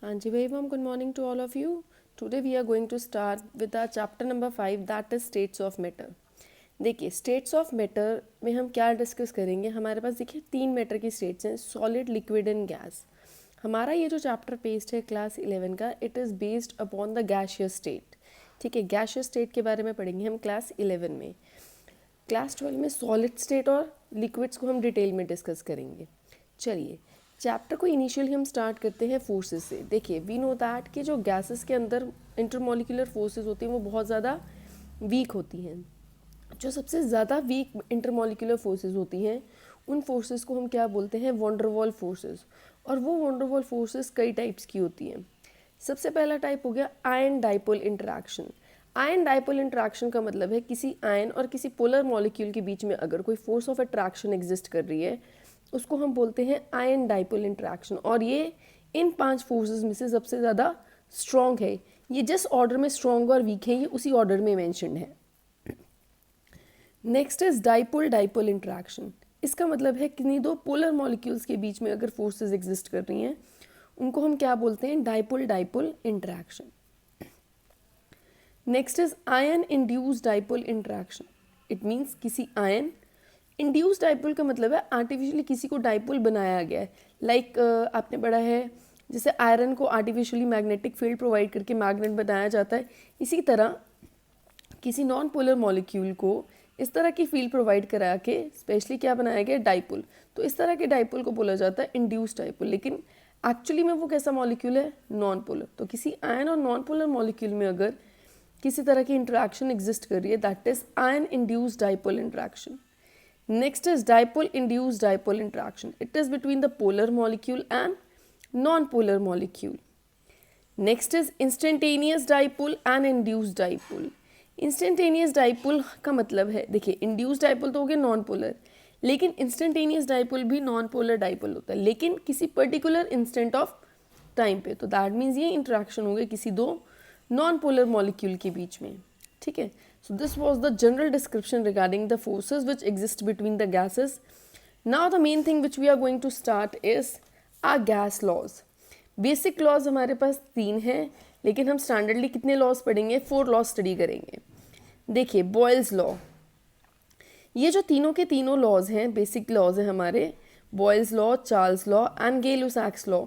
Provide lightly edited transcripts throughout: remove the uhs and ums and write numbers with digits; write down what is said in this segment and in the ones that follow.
Anji very warm good morning to all of you. Today we are going to start with our chapter number 5 that is states of matter. देखिए states of matter में हम क्या discuss करेंगे. हमारे पास देखिए 3 matter की states हैं, solid, liquid and gas. हमारा ये जो चैप्टर पेस्ट है क्लास 11 का, it is based upon the gaseous state. ठीक है, गैशियस स्टेट के बारे में पढ़ेंगे हम क्लास 11 में. क्लास 12 में सॉलिड स्टेट और लिक्विड्स को हम डिटेल में डिस्कस करेंगे. चलिए चैप्टर को इनिशियली हम स्टार्ट करते हैं फोर्सेस से. देखिए वी नो दैट कि जो गैसेस के अंदर इंटरमॉलिक्यूलर फोर्सेस होती हैं वो बहुत ज़्यादा वीक होती हैं. जो सबसे ज़्यादा वीक इंटरमॉलिक्यूलर फोर्सेस होती हैं उन फोर्सेस को हम क्या बोलते हैं, वॉन डर वाल फोर्सेस. और वो वॉन डर वाल फोर्सेस कई टाइप्स की होती हैं. सबसे पहला टाइप हो गया ion dipole interaction. Ion dipole interaction का मतलब है किसी आयन और किसी पोलर मॉलिक्यूल के बीच में अगर कोई फोर्स ऑफ अट्रैक्शन एग्जिस्ट कर रही है उसको हम बोलते हैं आयन डाइपोल इंटरैक्शन. और ये इन 5 फोर्सेस में से सबसे ज़्यादा स्ट्रॉन्ग है. ये जिस ऑर्डर में स्ट्रॉन्ग और वीक है ये उसी ऑर्डर में मैंशनड है. Next is dipole dipole interaction. इसका मतलब है किन्हीं दो पोलर मॉलिक्यूल्स के बीच में अगर फोर्सेस एग्जिस्ट कर रही हैं उनको हम क्या बोलते हैं, dipole dipole interaction. Next is ion induced dipole interaction. It means किसी आयन इंड्यूस्ड डाइपोल का मतलब है आर्टिफिशियली किसी को डाइपोल बनाया गया है. लाइक आपने पढ़ा है जैसे आयरन को आर्टिफिशियली मैग्नेटिक फील्ड प्रोवाइड करके मैग्नेट बनाया जाता है, इसी तरह किसी नॉन पोलर मॉलिक्यूल को इस तरह की फील्ड प्रोवाइड करा के स्पेशली क्या बनाया गया, डाइपोल. तो इस तरह के डाइपोल को बोला जाता है इंड्यूस्ड डाइपोल. लेकिन एक्चुअली में वो कैसा मॉलिक्यूल है, नॉन पोलर. तो किसी आयन और नॉन पोलर मॉलिक्यूल में अगर किसी तरह की इंटरैक्शन एग्जिस्ट कर रही है that is ion induced dipole interaction. Next is dipole induced dipole interaction. It is between the polar molecule and non-polar molecule. Next is instantaneous dipole and induced dipole. Instantaneous dipole का मतलब है, देखिए induced dipole तो हो गया non polar, लेकिन instantaneous dipole भी non polar dipole होता है लेकिन किसी पर्टिकुलर इंस्टेंट ऑफ टाइम पे. तो दैट मीन्स ये इंटरेक्शन हो गया किसी दो नॉन पोलर मॉलिक्यूल के बीच में. ठीक है. So this was the general description regarding the forces which exist between the gases. Now the main thing which we are going to start is our gas laws. Basic laws हमारे पास 3 हैं लेकिन हम स्टैंडर्डली कितने laws पढ़ेंगे, 4 laws study करेंगे. देखिए Boyle's law, ये जो तीनों के तीनों लॉज हैं, बेसिक लॉज हैं हमारे, Boyle's law, Charles law and Gay Lussac's law.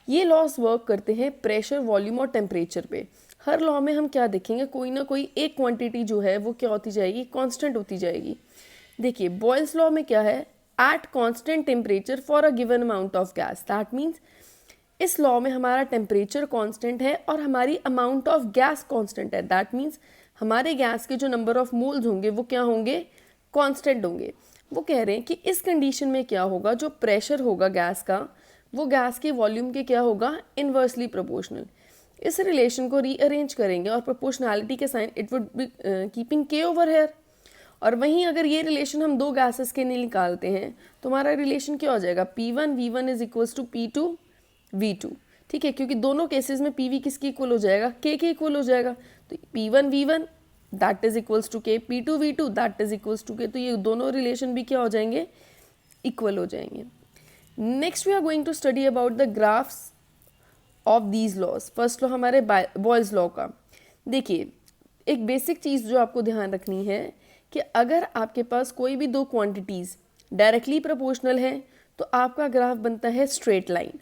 ये लॉज वर्क करते हैं प्रेशर, वॉल्यूम और टेम्परेचर पे. हर लॉ में हम क्या देखेंगे, कोई ना कोई एक क्वांटिटी जो है वो क्या होती जाएगी, कांस्टेंट होती जाएगी. देखिए बॉयल्स लॉ में क्या है, at constant temperature for a given amount of gas. That means इस लॉ में हमारा टेम्परेचर कांस्टेंट है और हमारी अमाउंट ऑफ गैस कांस्टेंट है. दैट मीन्स हमारे गैस के जो नंबर ऑफ मोल्स होंगे वो क्या होंगे, कांस्टेंट होंगे. वो कह रहे हैं कि इस कंडीशन में क्या होगा, जो प्रेशर होगा गैस का वो गैस के वॉल्यूम के क्या होगा, इन्वर्सली प्रोपोर्शनल. इस रिलेशन को रीअरेंज करेंगे और प्रोपोर्शनैलिटी के sign it would be keeping K over here. और वहीं अगर ये रिलेशन हम दो गैसेस के लिए निकालते हैं तो हमारा रिलेशन क्या हो जाएगा, P1 V1 is equals to P2 V2. ठीक है, क्योंकि दोनों केसेस में PV किसके इक्वल हो जाएगा, K के इक्वल हो जाएगा. तो P1 V1 that is equals to K, P2 V2 that is equals to K. तो ये दोनों रिलेशन भी क्या हो जाएंगे, इक्वल हो जाएंगे. Next we are going to study about the graphs of these laws. First law हमारे बॉयल्स लॉ का. देखिए एक बेसिक चीज़ जो आपको ध्यान रखनी है कि अगर आपके पास कोई भी दो क्वांटिटीज़ डायरेक्टली प्रोपोर्शनल है तो आपका ग्राफ बनता है स्ट्रेट लाइन.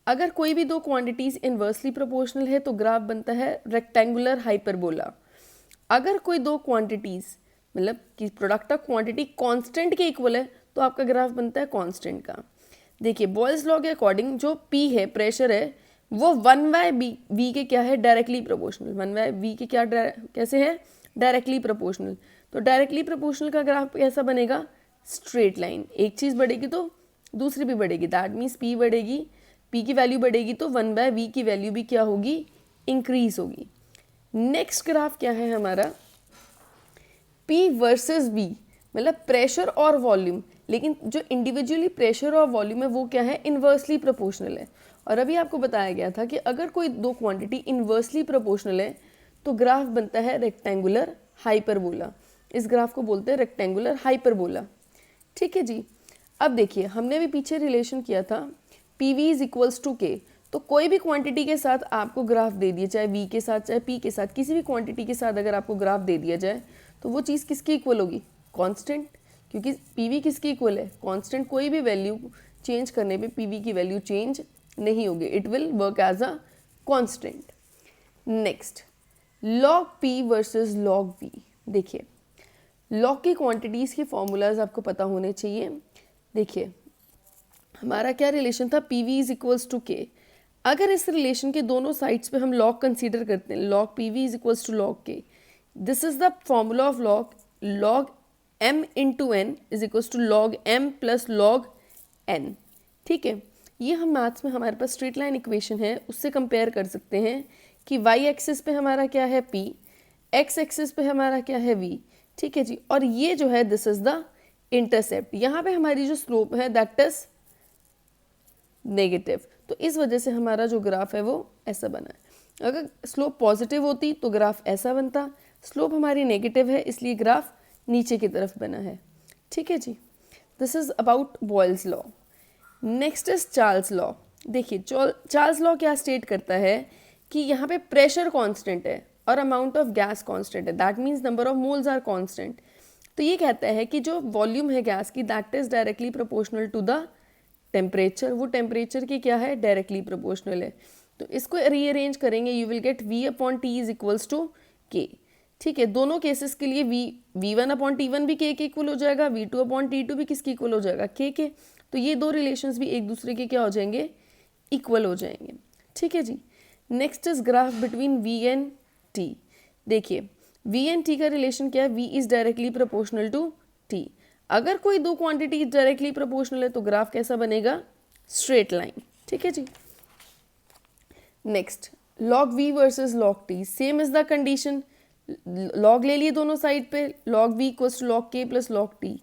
अगर कोई भी दो क्वांटिटीज़ इन्वर्सली प्रोपोर्शनल है तो ग्राफ बनता है रेक्टेंगुलर हाइपरबोला. अगर कोई दो क्वांटिटीज़ मतलब कि प्रोडक्ट ऑफ क्वांटिटी कांस्टेंट के इक्वल है तो आपका ग्राफ बनता है कांस्टेंट का. देखिए बॉयल्स लॉ के अकॉर्डिंग जो P है, प्रेशर है, वो 1/v के क्या है, डायरेक्टली प्रोपोर्शनल. 1/v के क्या कैसे है, डायरेक्टली प्रोपोर्शनल. तो डायरेक्टली प्रोपोर्शनल का ग्राफ कैसा बनेगा, स्ट्रेट लाइन. एक चीज़ बढ़ेगी तो दूसरी भी बढ़ेगी. दैट मीन्स P बढ़ेगी, P की वैल्यू बढ़ेगी तो 1/v की वैल्यू भी क्या होगी, इंक्रीज होगी. नेक्स्ट ग्राफ क्या है हमारा, P वर्सेस V, मतलब प्रेशर और वॉल्यूम. लेकिन जो इंडिविजुअली प्रेशर और वॉल्यूम है वो क्या है, इन्वर्सली प्रोपोर्शनल है. और अभी आपको बताया गया था कि अगर कोई दो क्वांटिटी इन्वर्सली प्रोपोर्शनल है तो ग्राफ बनता है रेक्टेंगुलर हाइपरबोला. इस ग्राफ को बोलते हैं रेक्टेंगुलर हाइपरबोला. ठीक है जी. अब देखिए हमने भी पीछे रिलेशन किया था PV is equals to K. तो कोई भी क्वांटिटी के साथ आपको ग्राफ दे दिया, चाहे v के साथ चाहे p के साथ, किसी भी क्वांटिटी के साथ अगर आपको ग्राफ दे दिया जाए तो वो चीज़ किसकी इक्वल होगी? कांस्टेंट, क्योंकि pv किसकी इक्वल है? कांस्टेंट। कोई भी वैल्यू चेंज करने पे pv की वैल्यू चेंज नहीं होगी, it will work as a constant. Next, log p versus log v। देखिए log की क्वांटिटीज़ के फॉर्मूलाज आपको पता होने चाहिए। देखिए हमारा क्या रिलेशन था? P V is equals to K. अगर इस रिलेशन के दोनों साइड्स पे हम log कंसीडर करते हैं, log P V is equals to log K, this is the formula of log m into n is equals to log m plus log n। ठीक है, ये हम मैथ्स में हमारे पास स्ट्रेट लाइन इक्वेशन है, उससे कंपेयर कर सकते हैं कि y एक्सिस पे हमारा क्या है p, x एक्सिस पे हमारा क्या है v। ठीक है जी, और ये जो है दिस इज द इंटरसेप्ट। यहाँ पे हमारी जो स्लोप है दैट इज नेगेटिव, तो इस वजह से हमारा जो ग्राफ है वो ऐसा बना है। अगर स्लोप पॉजिटिव होती तो ग्राफ ऐसा बनता, स्लोप हमारी नेगेटिव है इसलिए ग्राफ नीचे की तरफ बना है। ठीक है जी, this is about Boyle's law. Next is Charles law. देखिए चार्ल्स लॉ क्या स्टेट करता है कि यहाँ पे प्रेशर कांस्टेंट है और अमाउंट ऑफ गैस कांस्टेंट है, that means number of moles are constant. तो ये कहता है कि जो वॉल्यूम है गैस की that is directly proportional to the temperature, वो टेम्परेचर की क्या है? डायरेक्टली प्रोपोर्शनल है। तो इसको रीअरेंज करेंगे, you will get v upon T is equals to K. ठीक है, दोनों केसेस के लिए v1 अपॉन t1 भी k के इक्वल हो जाएगा, v2 अपॉन t2 भी किसके इक्वल हो जाएगा? k के। तो ये दो रिलेशंस भी एक दूसरे के क्या हो जाएंगे? इक्वल हो जाएंगे। ठीक है जी, next is graph between v and t। देखिए v एंड t का रिलेशन क्या है? v is directly proportional to t। अगर कोई दो क्वांटिटी डायरेक्टली प्रोपोर्शनल है तो ग्राफ कैसा बनेगा? Straight line. ठीक है जी। Next, log v versus log t, same is the condition. log ले लिए दोनों साइड पे, log v equals to log k plus log t।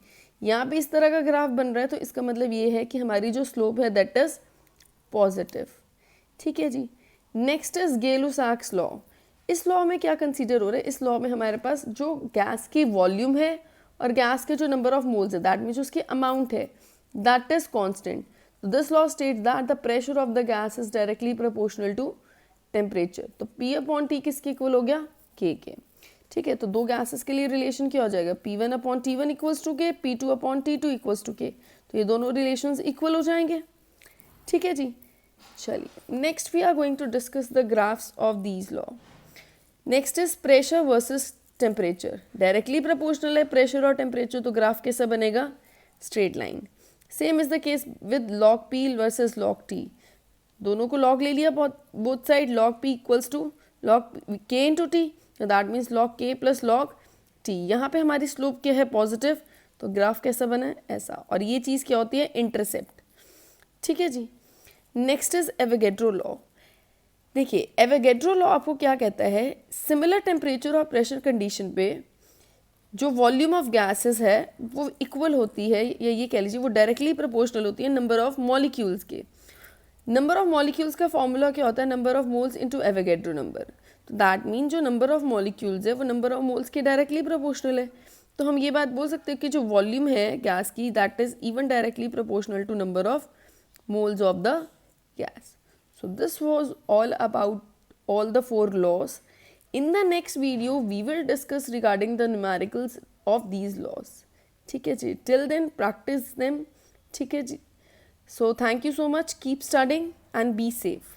यहाँ पे इस तरह का ग्राफ बन रहा है तो इसका मतलब ये है कि हमारी जो स्लोप है दैट इज पॉजिटिव। ठीक है जी। Next is Gay Lussac's law. इस लॉ में क्या कंसीडर हो रहा है? इस लॉ में हमारे पास जो गैस की वॉल्यूम है और गैस के जो नंबर ऑफ मोल्स है दैट मीन्स उसकी अमाउंट है that is constant. This law states that the pressure of the gas is directly proportional to temperature. तो P अपॉन टी किसके इक्वल हो गया? K के। ठीक है, तो दो गैसेस के लिए रिलेशन क्या हो जाएगा? P1 upon T1 equals to के, P2 upon T2 equals to के। तो ये दोनों रिलेशंस इक्वल हो जाएंगे। ठीक है जी, चलिए next we are going to discuss the graphs of these law. Next is pressure versus temperature. Directly proportional है प्रेशर और टेम्परेचर, तो ग्राफ कैसा बनेगा? Straight line. Same is the case with log p versus log t। दोनों को log ले लिया both side, log p equals to log k into T, that means log k plus log t। यहाँ पे हमारी slope क्या है? Positive, तो ग्राफ कैसा बना है? ऐसा। और ये चीज़ क्या होती है? इंटरसेप्ट। ठीक है जी। Next is Avogadro law. देखिए एवोगैड्रो लॉ आपको क्या कहता है? सिमिलर टेम्परेचर और प्रेशर कंडीशन पे जो वॉल्यूम ऑफ गैसेस है वो इक्वल होती है, या ये कह लीजिए वो डायरेक्टली प्रोपोर्शनल होती है नंबर ऑफ मॉलिक्यूल्स के। नंबर ऑफ मॉलिक्यूल्स का फॉर्मूला क्या होता है? Number of moles into Avogadro number. तो दैट मीन जो नंबर ऑफ मॉलिक्यूल्स है वो नंबर ऑफ मोल्स के डायरेक्टली प्रोपोर्शनल है। तो हम ये बात बोल सकते हैं कि जो वॉल्यूम है गैस की that is even directly proportional to number of moles of the gas. So this was all about all the 4 laws. In the next video we will discuss regarding the numericals of these laws. ठीक है जी, till then practice them. ठीक है जी, so thank you so much, keep studying and be safe.